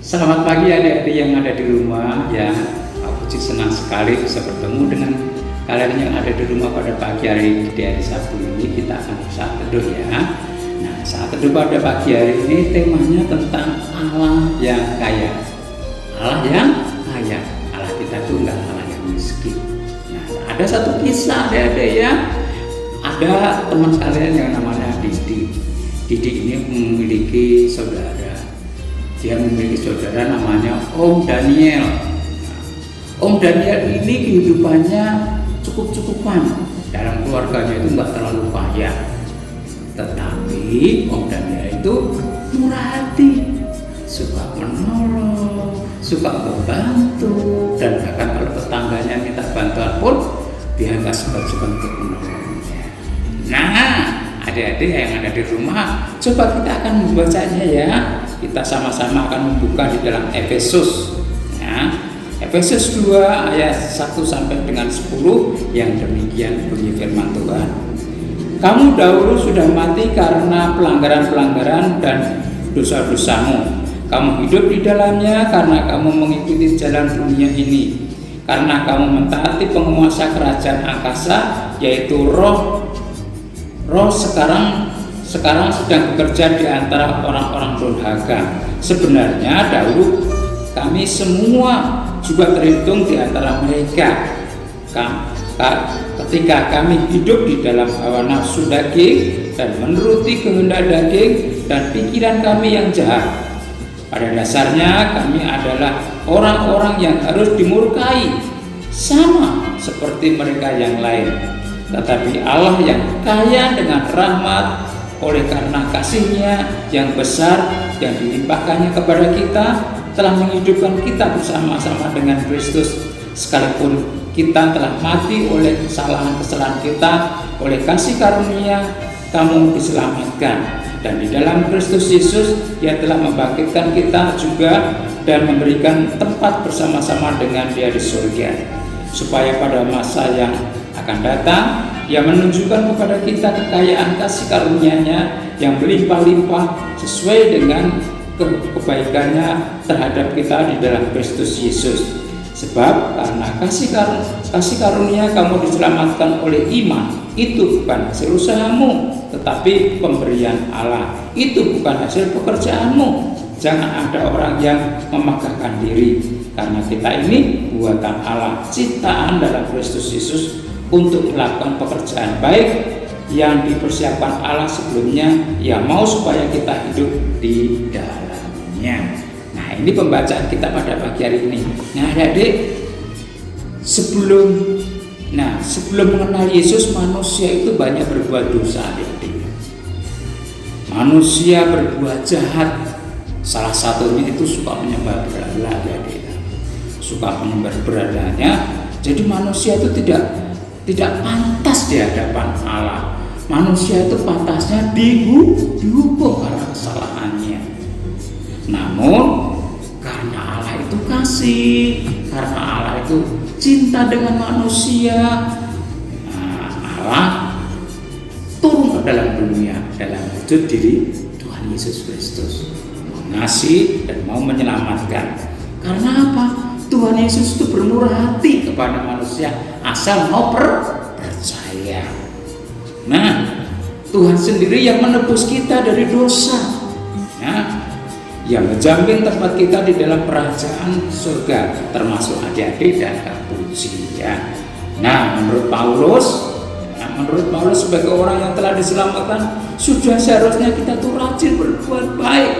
Selamat pagi adik-adik yang ada di rumah ya. Aku sih senang sekali bisa bertemu dengan kalian yang ada di rumah pada pagi hari di hari Sabtu ini. Kita akan saat teduh ya. Nah, saat teduh pada pagi hari ini temanya tentang Allah yang kaya. Allah yang kaya. Allah kita tuh enggak Allah yang miskin. Nah, ada satu kisah adik-adik ya. Ada teman kalian yang namanya Didi. Didi ini memiliki saudara. Dia memiliki saudara namanya Om Daniel. Om Daniel ini kehidupannya cukup-cukupan. Dalam keluarganya itu nggak terlalu kaya. Tetapi Om Daniel itu murah hati, suka menolong, suka membantu, dan bahkan kalau tetangganya minta bantuan pun dia nggak segan-segan untuk menolongnya. Nah, adik-adik yang ada di rumah, coba kita akan membacanya ya. Kita sama-sama akan membuka di dalam Efesus ya. Efesus 2 ayat 1 sampai dengan 10 yang demikian bunyi firman Tuhan. Kamu dahulu sudah mati karena pelanggaran-pelanggaran dan dosa-dosamu. Kamu hidup di dalamnya karena kamu mengikuti jalan dunia ini. Karena kamu mentaati penguasa kerajaan angkasa, yaitu roh sekarang sedang bekerja di antara orang-orang durhaka. Sebenarnya dahulu kami semua juga terhitung di antara mereka. Ketika kami hidup di dalam hawa nafsu daging dan menuruti kehendak daging dan pikiran kami yang jahat. Pada dasarnya kami adalah orang-orang yang harus dimurkai, sama seperti mereka yang lain. Tetapi Allah yang kaya dengan rahmat, oleh karena kasih-Nya yang besar yang dilimpahkannya kepada kita, telah menghidupkan kita bersama-sama dengan Kristus. Sekalipun kita telah mati oleh kesalahan-kesalahan kita, oleh kasih karunia kamu diselamatkan. Dan di dalam Kristus Yesus Ia telah membangkitkan kita juga dan memberikan tempat bersama-sama dengan Dia di surga, supaya pada masa yang akan datang Ia menunjukkan kepada kita kekayaan kasih karunia-Nya yang berlimpah-limpah sesuai dengan kebaikannya terhadap kita di dalam Kristus Yesus. Sebab karena kasih karunia kamu diselamatkan oleh iman. Itu bukan hasil usahamu, tetapi pemberian Allah. Itu bukan hasil pekerjaanmu. Jangan ada orang yang memegahkan diri, karena kita ini buatan Allah, ciptaan dalam Kristus Yesus untuk melakukan pekerjaan baik yang dipersiapkan Allah sebelumnya. Ia mau supaya kita hidup di dalamnya. Nah, ini pembacaan kita pada pagi hari ini. Nah, adik, sebelum mengenal Yesus, manusia itu banyak berbuat dosa, adik-adik. Manusia berbuat jahat. Salah satunya itu suka menyembah berhala, adik-adik. Suka menyembah berhalanya. Jadi manusia itu tidak pantas di hadapan Allah. Manusia itu pantasnya dihukum karena kesalahannya. Namun karena Allah itu kasih, karena Allah itu cinta dengan manusia, Allah turun ke dalam dunia dalam wujud diri Tuhan Yesus Kristus, mengasihi dan mau menyelamatkan. Karena apa? Tuhan Yesus itu bermurah hati kepada manusia asal mau percaya. Nah, Tuhan sendiri yang menebus kita dari dosa, yang menjamin tempat kita di dalam kerajaan surga, termasuk adik-adik dan puji ya. Nah, menurut Paulus sebagai orang yang telah diselamatkan, sudah seharusnya kita tuh rajin berbuat baik,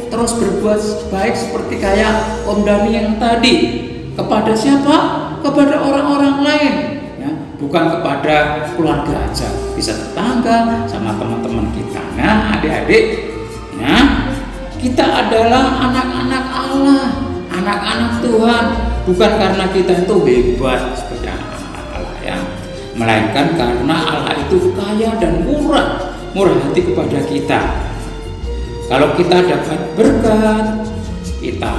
terus berbuat baik seperti kayak Om Daniel tadi. Kepada siapa? Kepada orang-orang lain ya, bukan kepada keluarga aja, bisa tetangga sama teman-teman kita. Nah, adik-adik, kita adalah anak-anak Allah, anak-anak Tuhan, bukan karena kita itu hebat seperti anak-anak Allah ya, melainkan karena Allah itu kaya dan murah hati kepada kita. Kalau kita dapat berkat, kita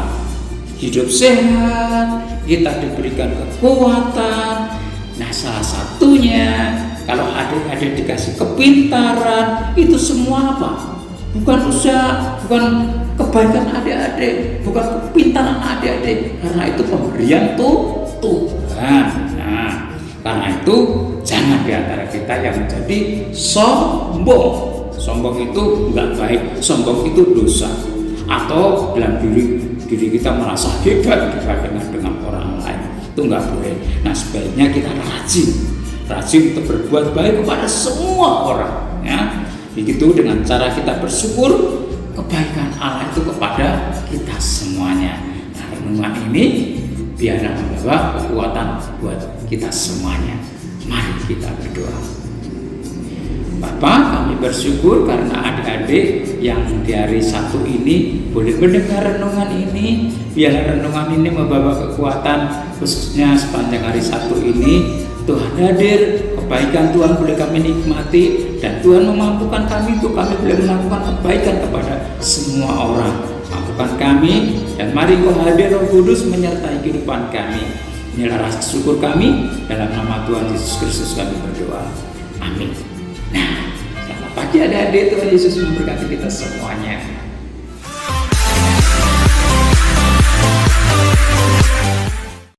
hidup sehat, kita diberikan kekuatan. Nah, salah satunya kalau adik-adik dikasih kepintaran, itu semua apa? bukan usaha, bukan kebaikan adik-adik, bukan kepintaran adik-adik, karena itu pemberian Tuhan. Nah, karena itu jangan di antara kita yang menjadi sombong. Sombong itu enggak baik, sombong itu dosa. Atau dalam diri kita merasa hebat dibandingkan dengan orang lain, itu enggak boleh. Nah, sebaiknya kita rajin untuk berbuat baik kepada semua orang, ya. Begitu dengan cara kita bersyukur, kebaikan Allah itu kepada kita semuanya. Nah, renungan ini biarlah membawa kekuatan buat kita semuanya. Mari kita berdoa. Bapak, kami bersyukur karena adik-adik yang di hari Sabtu ini boleh mendengar renungan ini. Biarlah renungan ini membawa kekuatan, khususnya sepanjang hari Sabtu ini. Tuhan hadir, kebaikan Tuhan boleh kami nikmati, dan Tuhan memampukan kami untuk kami boleh melakukan kebaikan kepada semua orang. Mampukan kami, dan mari Kau hadir Roh Kudus menyertai kehidupan kami. Inilah rasa syukur kami, dalam nama Tuhan Yesus Kristus kami berdoa. Amin. Nah, selamat pagi adik-adik, Tuhan Yesus memberkati kita semuanya.